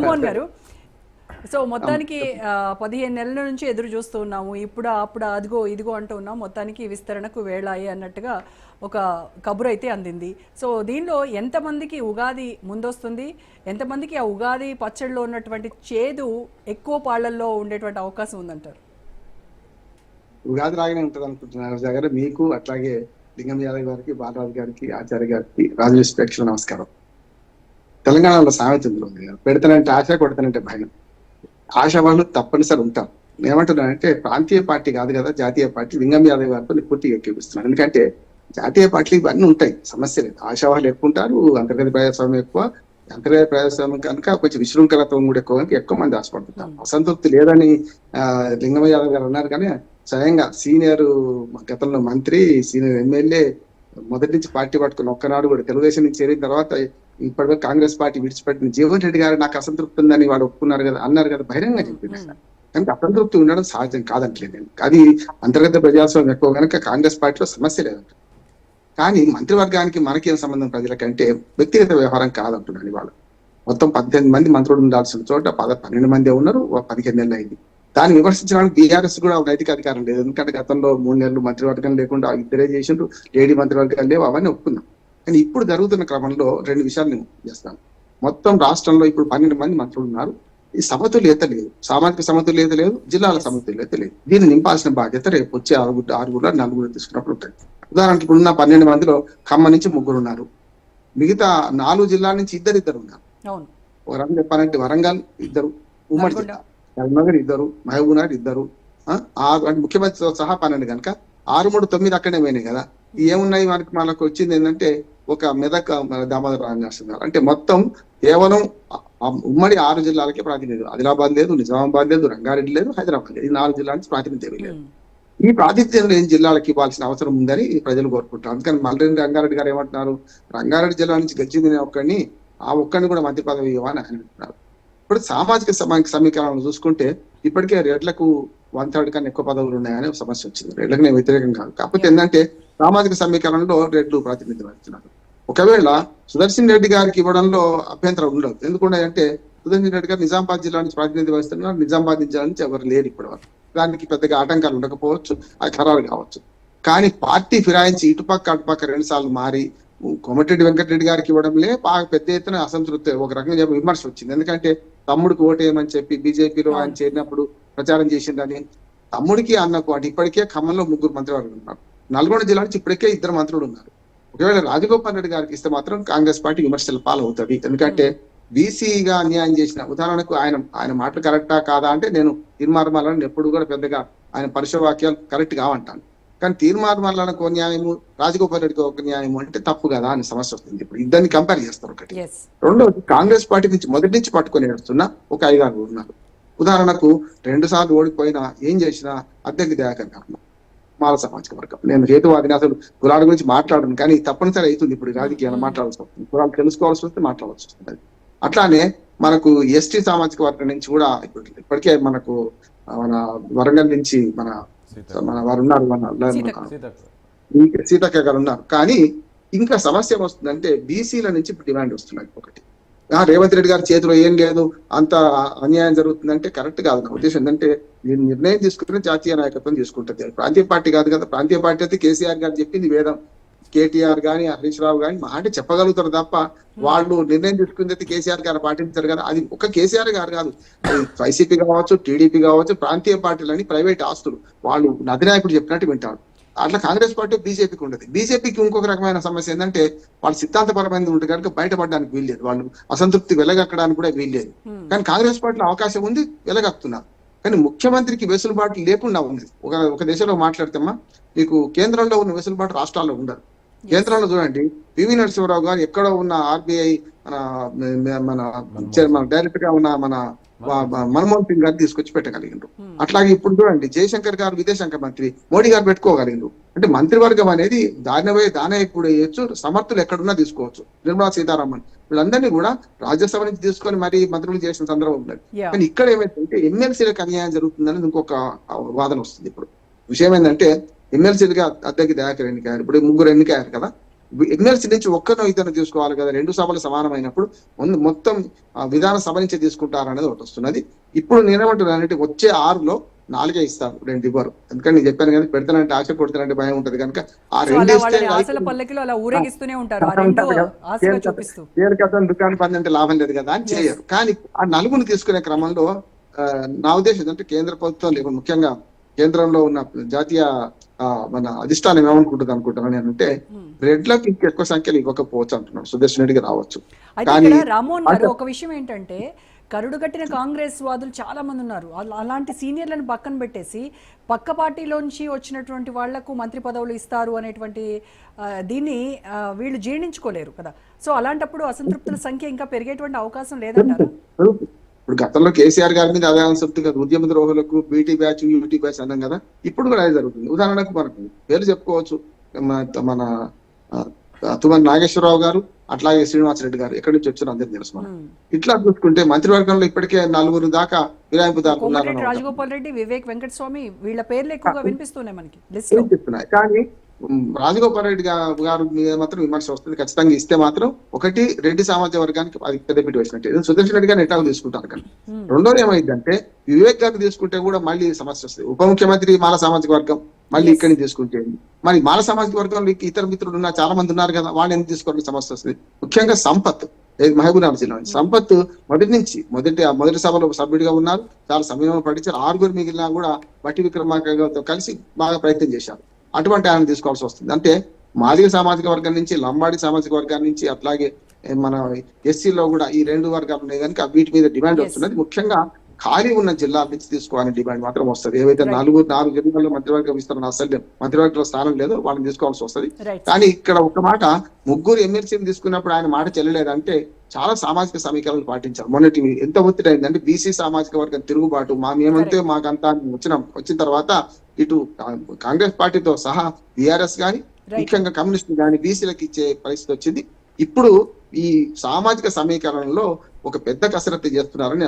రామ్మోహన్ గారు, సో మొత్తానికి 15 నెలల నుంచి ఎదురు చూస్తూ ఉన్నాము. ఇప్పుడు అప్పుడు అదిగో ఇదిగో అంటూ ఉన్నాం. మొత్తానికి విస్తరణకు వేళాయి అన్నట్టుగా ఒక కబురు అయితే అందింది. సో దీనిలో ఎంతమందికి ఉగాది ముందొస్తుంది, ఎంతమందికి ఆ ఉగాది పచ్చడిలో ఉన్నటువంటి చేదు ఎక్కువ పాళ్లల్లో ఉండేటువంటి అవకాశం ఉందంటారు? ఉగాది రాగానే ఉంటుంది అనుకుంటున్నారు దగ్గర. మీకు అట్లాగే లింగం యాదవ్ గారికి, బాలరాజు గారికి, ఆచార్య గారికి, రాజేష్ ప్రేక్షకులు నమస్కారం. తెలంగాణలో సామెత ఉంది, పెడతానంటే ఆశ, కొడతానంటే భయం. ఆశ వాళ్ళు తప్పనిసరి ఉంటారు. ఏమంటున్నానంటే ప్రాంతీయ పార్టీ కాదు కదా, జాతీయ పార్టీ. లింగం యాదవ్ గారితో పూర్తిగా ఎక్కిపిస్తున్నాను. ఎందుకంటే జాతీయ పార్టీలు ఇవన్నీ ఉంటాయి, సమస్య లేదు. ఆశా వాళ్ళు ఎక్కువ ఉంటారు, అంతర్గత ప్రజాస్వామ్యం ఎక్కువ. అంతర్గత ప్రజాస్వామ్యం కనుక కొంచెం విశృంఖలత్వం కూడా ఎక్కువ మంది ఆశపడుతుంటారు. అసంతృప్తి లేదని లింగం యాదవ్ గారు అన్నారు. కానీ స్వయంగా సీనియర్, గతంలో మంత్రి, సీనియర్ ఎమ్మెల్యే, మొదటి నుంచి పార్టీ పట్టుకుని ఒక్కనాడు కూడా తెలుగుదేశం నుంచి చేరిన తర్వాత ఇప్పటివరకు కాంగ్రెస్ పార్టీ విడిచిపెట్టిన జీవన్ రెడ్డి గారు నాకు అసంతృప్తి ఉందని వాళ్ళు ఒప్పుకున్నారు కదా, అన్నారు కదా, బహిరంగ చెప్పింది. కనుక అసంతృప్తి ఉండడం సహజం కాదంటలేదు. అది అంతర్గత ప్రజాస్వామ్యం ఎక్కువ కనుక కాంగ్రెస్ పార్టీలో సమస్య లేదంట. కానీ మంత్రివర్గానికి మనకేం సంబంధం ప్రజలకంటే వ్యక్తిగత వ్యవహారం కాదంటున్నాను. వాళ్ళు మొత్తం 18 మంది మంత్రులు ఉండాల్సిన చోట 12 మంది ఉన్నారు, 15 నెలలు అయింది. దాన్ని విమర్శించడానికి బీఆర్ఎస్ కూడా నైతిక అధికారం లేదు. ఎందుకంటే గతంలో 3 నెలలు మంత్రివర్గం లేకుండా ఇద్దరే చేసిండ్రు, లేడీ మంత్రివర్గాలు లేవు, అవన్నీ ఒప్పుకున్నాం. కానీ ఇప్పుడు జరుగుతున్న క్రమంలో 2 విషయాలు నేను చేస్తాను. మొత్తం రాష్ట్రంలో ఇప్పుడు 12 మంది మంత్రులు ఉన్నారు. ఈ సమతుల్యత లేదు, సామాజిక సమతుల్యత లేదు, జిల్లాల సమతుల్యత లేదు. దీన్ని నింపాల్సిన బాధ్యత రేపు వచ్చే 6 4 తీసుకున్నప్పుడు ఉంటుంది. ఉదాహరణకి ఇప్పుడున్న 12 మందిలో ఖమ్మం నుంచి 3 ఉన్నారు, మిగతా 4 జిల్లాల నుంచి ఇద్దరు ఉన్నారు. ఒక రకంగా చెప్పాలంటే వరంగల్ 2, ఉమ్మడి జిల్లా కరీంనగర్ 2, మహబూబ్ నగర్ 2, ముఖ్యమంత్రితో సహా 12 కనుక 6, 3, 9 అక్కడే పోయినాయి కదా. ఏమున్నాయి మనకు వచ్చింది ఏంటంటే ఒక మెదక్, దామోదర రాజనరసింహ గారు. అంటే మొత్తం కేవలం ఉమ్మడి 6 జిల్లాలకే ప్రాతినిధ్యం. ఆదిలాబాద్ లేదు, నిజామాబాద్ లేదు, రంగారెడ్డి లేదు, హైదరాబాద్ లేదు. ఈ 4 జిల్లాల నుంచి ప్రాతినిధ్యం లేదు. ఈ ప్రాతినిధ్యం లేని జిల్లాలకు ఇవ్వాల్సిన అవసరం ఉందని ప్రజలు కోరుకుంటారు. అందుకని మల్రెడ్డి రంగారెడ్డి గారు ఏమంటున్నారు, రంగారెడ్డి జిల్లా నుంచి గెలిచింది ఒక్కడిని, ఆ ఒక్కడిని కూడా మంత్రి పదవి ఇవ్వని ఆయన అంటున్నారు. ఇప్పుడు సామాజిక సమీకరణలు చూసుకుంటే ఇప్పటికే రెడ్లకు 1/3 కన్నా ఎక్కువ పదవులు ఉన్నాయని సమస్య వచ్చింది. రెడ్లకు నేను వ్యతిరేకం కాదు, కాకపోతే ఏంటంటే సామాజిక సమీకరణలో రెడ్లు ప్రాతినిధ్యం వహిస్తున్నారు. ఒకవేళ సుదర్శన్ రెడ్డి గారికి ఇవ్వడంలో అభ్యంతరం ఉండదు. ఎందుకంటే సుదర్శన్ రెడ్డి గారు నిజామాబాద్ జిల్లా నుంచి ప్రాతినిధ్యం వహిస్తున్నారు. నిజామాబాద్ జిల్లా నుంచి ఎవరు లేరు ఇప్పటి వరకు. దానికి పెద్దగా ఆటంకాలు ఉండకపోవచ్చు, అది ఖరారు కావచ్చు. కానీ పార్టీ ఫిరాయించి ఇటుపక్క అటుపక్క 2 సార్లు మారి కోమటిరెడ్డి వెంకటరెడ్డి గారికి ఇవ్వడంలే బాగా పెద్ద ఎత్తున అసంతృప్తి, ఒక రకంగా విమర్శ వచ్చింది. ఎందుకంటే తమ్ముడికి ఓటేయమని చెప్పి బీజేపీలో ఆయన చేరినప్పుడు ప్రచారం చేసిందని, తమ్ముడికి అన్నకు అంటే ఇప్పటికే ఖమ్మంలో 3 మంత్రివర్గం ఉన్నారు. నల్గొండ జిల్లా నుంచి ఇప్పటికే 2 మంత్రులు ఉన్నారు. ఒకవేళ రాజగోపాల్ రెడ్డి గారికి ఇస్తే మాత్రం కాంగ్రెస్ పార్టీ విమర్శల పాలవుతుంది. ఎందుకంటే బీసీగా అన్యాయం చేసిన, ఉదాహరణకు ఆయన మాటలు కరెక్టా కాదా అంటే నేను తీర్మార్మాలను ఎప్పుడు కూడా పెద్దగా ఆయన పరిశవాక్యాలు కరెక్ట్ కావంటాను. కానీ తీర్మార్మాలకు ఒక న్యాయము, రాజగోపాల్ రెడ్డికి ఒక న్యాయము అంటే తప్పు కదా అని సమస్య వస్తుంది. ఇప్పుడు ఇద్దరిని కంపేర్ చేస్తారు. ఒకటి. రెండోది, కాంగ్రెస్ పార్టీ నుంచి మొదటి నుంచి పట్టుకొని ఏడుస్తున్న ఒక 5-6 ఉన్నారు. ఉదాహరణకు 2 సార్లు ఓడిపోయినా ఏం చేసినా అద్దెకి దయాకర్ గారు, మాల సామాజిక వర్గం. నేను హేతువాదిని, అసలు కులాల గురించి మాట్లాడను, కానీ తప్పనిసరి అవుతుంది ఇప్పుడు రాజకీయాలు మాట్లాడాల్సి వస్తుంది, కులాలు తెలుసుకోవాల్సి వస్తే మాట్లాడాల్సి వస్తుంది. అట్లానే మనకు ఎస్టీ సామాజిక వర్గం నుంచి కూడా ఇప్పటికే మనకు మన వరంగల్ నుంచి మన వారు ఉన్నారు, సీతక్క గారు ఉన్నారు. కానీ ఇంకా సమస్య వస్తుందంటే బీసీల నుంచి డిమాండ్ వస్తున్నాయి. ఒకటి, రేవంత్ రెడ్డి గారి చేతిలో ఏం లేదు, అంత అన్యాయం జరుగుతుందంటే కరెక్ట్ కాదు. నా ఉద్దేశం ఏంటంటే నేను నిర్ణయం తీసుకుంటే జాతీయ నాయకత్వం తీసుకుంటుంది, ప్రాంతీయ పార్టీ కాదు కదా. ప్రాంతీయ పార్టీ అయితే కేసీఆర్ గారు చెప్పింది వేదం, కేటీఆర్ గాని హరీష్ రావు గాని మా అంటే చెప్పగలుగుతారు తప్ప వాళ్ళు నిర్ణయం తీసుకుంది అయితే కేసీఆర్ గారు పాటించారు కదా. అది ఒక కేసీఆర్ గారు కాదు, అది వైసీపీ కావచ్చు, టీడీపీ కావచ్చు, ప్రాంతీయ పార్టీలని ప్రైవేట్ ఆస్తులు, వాళ్ళు అధినాయకుడు చెప్పినట్టు వింటారు. అట్లా కాంగ్రెస్ పార్టీ బీజేపీకి ఉండదు. బీజేపీకి ఇంకొక రకమైన సమస్య ఏంటంటే వాళ్ళు సిద్ధాంతపరమైనది ఉంటుంది కనుక బయటపడడానికి వీల్లేదు, వాళ్ళు అసంతృప్తి వెలగక్కడానికి కూడా వీల్లేదు. కానీ కాంగ్రెస్ పార్టీలో అవకాశం ఉంది, వెలగక్కుతున్నారు. కానీ ముఖ్యమంత్రికి వెసులుబాటు లేకుండా ఉంది. ఒక దేశంలో మాట్లాడితేమ్మా మీకు కేంద్రంలో ఉన్న వెసులుబాటు రాష్ట్రాల్లో ఉండదు. కేంద్రంలో చూడండి, పివి నరసింహారావు గారు ఎక్కడో ఉన్న ఆర్బీఐ మన డైరెక్టర్ గా ఉన్న మన మన్మోహన్ సింగ్ గారు తీసుకొచ్చి పెట్టగలిగిండ్రు. అట్లాగే ఇప్పుడు చూడండి, జయశంకర్ గారు విదేశాంగ మంత్రి, మోడీ గారు పెట్టుకోగలిగిండ్రు. అంటే మంత్రివర్గం అనేది దానే కూడా వేయచ్చు, సమర్థులు ఎక్కడున్నా తీసుకోవచ్చు. నిర్మలా సీతారామన్ వీళ్ళందరినీ కూడా రాజ్యసభ నుంచి తీసుకొని మరి మంత్రులు చేసిన సందర్భం ఉన్నది. కానీ ఇక్కడ ఏమైందంటే ఎమ్మెల్సీలకు అన్యాయం జరుగుతుందని ఇంకొక వాదన వస్తుంది. ఇప్పుడు విషయం ఏంటంటే ఎమ్మెల్సీలుగా అద్దెకి దయాకర్ ఎన్నికయ్యారు, ఇప్పుడు 3 ఎన్నికయ్యారు కదా. ఎమ్మెల్సీ నుంచి ఒక్కరినో ఇద్దరు తీసుకోవాలి కదా, 2 సభలు సమానమైనప్పుడు మొత్తం విధాన సభ నుంచి తీసుకుంటారనేది ఒకటి వస్తున్నది. ఇప్పుడు నేనేమంటున్నానంటే వచ్చే 6లో 4 ఇస్తారు, 2 ఇవ్వరు. ఎందుకంటే నేను చెప్పాను కదా, పెడతానంటే ఆశ, కొడతానంటే భయం ఉంటది కనుక ఆ సో 2 అలా ఇస్తే వాళ్ళని ఆశల పల్లకిలో అలా ఊరేగిస్తూనే ఉంటారు, ఆ రెండు ఆశగా చూపిస్తూ. దుకాణం పని అంటే లాభం లేదు కదా అని చేయరు. కానీ ఆ 4 తీసుకునే క్రమంలో నా ఉద్దేశం ఏంటంటే కేంద్ర ప్రభుత్వం లేకుండా ముఖ్యంగా కేంద్రంలో ఉన్న జాతీయ మన అధిష్టానం ఏమనుకుంటుంది అనుకుంటున్నాను నేనంటే, రెడ్లకు ఎక్కువ సంఖ్యలో ఇవ్వకపోవచ్చు అంటున్నాడు. సుదర్శన్ రెడ్డికి రావచ్చు. అయితే ఇక్కడ రామ్మోహన్ గారు ఒక విషయం ఏంటంటే, కరుడు కట్టిన కాంగ్రెస్ వాదులు చాలా మంది ఉన్నారు. అలాంటి సీనియర్లను పక్కన పెట్టేసి పక్క పార్టీలోంచి వచ్చినటువంటి వాళ్లకు మంత్రి పదవులు ఇస్తారు అనేటువంటి దీన్ని వీళ్ళు జీర్ణించుకోలేరు కదా. సో అలాంటప్పుడు అసంతృప్తుల సంఖ్య ఇంకా పెరిగేటువంటి అవకాశం లేదంటారా? ఇప్పుడు గతంలో కేసీఆర్ గారి మీద అదే సంతృప్తి కదా, ఉద్యమ ద్రోహులకు బీటీ బ్యాచ్, యూటీ బ్యాచ్ అన్నాం కదా, ఇప్పుడు కూడా అదే జరుగుతుంది. ఉదాహరణకు మనకు పేరు చెప్పుకోవచ్చు, మన తుమ్మల నాగేశ్వరరావు గారు, అట్లాగే శ్రీనివాసరెడ్డి గారు ఎక్కడి నుంచి వచ్చారో అందరికి తెలుసు. మనం ఇట్లా చూసుకుంటే మంత్రివర్గంలో ఇప్పటికే 4 దాకా విరాయింపుదారులు ఉన్నారు. రాజగోపాల్ రెడ్డి, వివేక్ వెంకటస్వామి వీళ్ళ పేర్లు ఎక్కువగా వినిపిస్తున్నాయి మనకి చెప్తున్నాయి. కానీ రాజగోపాల్ రెడ్డి గారు మీద మాత్రం విమర్శ వస్తుంది. ఖచ్చితంగా ఇస్తే మాత్రం ఒకటి రెడ్డి సామాజిక వర్గానికి అది పెద్దపీట వేసినట్టు, సుదర్శన్ రెడ్డి గారిని ఎట్లా తీసుకుంటారు. కానీ రెండోది ఏమైందంటే వివేక్ గారిని తీసుకుంటే కూడా మళ్ళీ సమస్య వస్తుంది. ఉప ముఖ్యమంత్రి మాల సామాజిక వర్గం మళ్ళీ ఇక్కడి నుంచి తీసుకుంటే మరి మాల సామాజిక వర్గంలో ఇతర మిత్రులు ఉన్నారు, చాలా మంది ఉన్నారు కదా, వాళ్ళు ఎందుకు తీసుకోవడానికి సమస్య వస్తుంది. ముఖ్యంగా సంపత్, మహబూబ్నగర్ జిల్లా సంపత్ మొదటి సభలో సభ్యుడిగా ఉన్నారు, చాలా సమయంలో పట్టించారు. 6 మిగిలినా కూడా బట్టి విక్రమార్కతో కలిసి బాగా ప్రయత్నం చేశారు. అటువంటి ఆయన తీసుకోవాల్సి వస్తుంది. అంటే మాదిగ సామాజిక వర్గం నుంచి, లంబాడి సామాజిక వర్గాన్ని నుంచి, అట్లాగే మన ఎస్సీలో కూడా ఈ 2 వర్గాలు ఉన్నాయి కనుక వీటి మీద డిమాండ్ వస్తున్నది. ముఖ్యంగా ఖాళీ ఉన్న జిల్లాల నుంచి తీసుకోవాలని డిమాండ్ మాత్రం వస్తుంది. ఏవైతే 4 జిల్లాల్లో మంత్రివర్గ విస్తరణ అసలు మంత్రివర్గంలో స్థానం లేదో వాళ్ళని తీసుకోవాల్సి వస్తుంది. కానీ ఇక్కడ ఒక మాట, 3 ఎమ్మెల్సీని తీసుకున్నప్పుడు ఆయన మాట చెల్లలేదంటే చాలా సామాజిక సమీకరణలు పాటించారు. మొన్నటి ఎంత ఒత్తిడి అయిందంటే బీసీ సామాజిక వర్గం తిరుగుబాటు, మేమంతే మాకంతా వచ్చిన తర్వాత ఇటు కాంగ్రెస్ పార్టీతో సహా బీఆర్ఎస్ గాని, ముఖ్యంగా కమ్యూనిస్టులు గాని బీసీలకు ఇచ్చే పరిస్థితి వచ్చింది. ఇప్పుడు ఈ సామాజిక సమీకరణలో ఒక పెద్ద కసరత్తు చేస్తున్నారని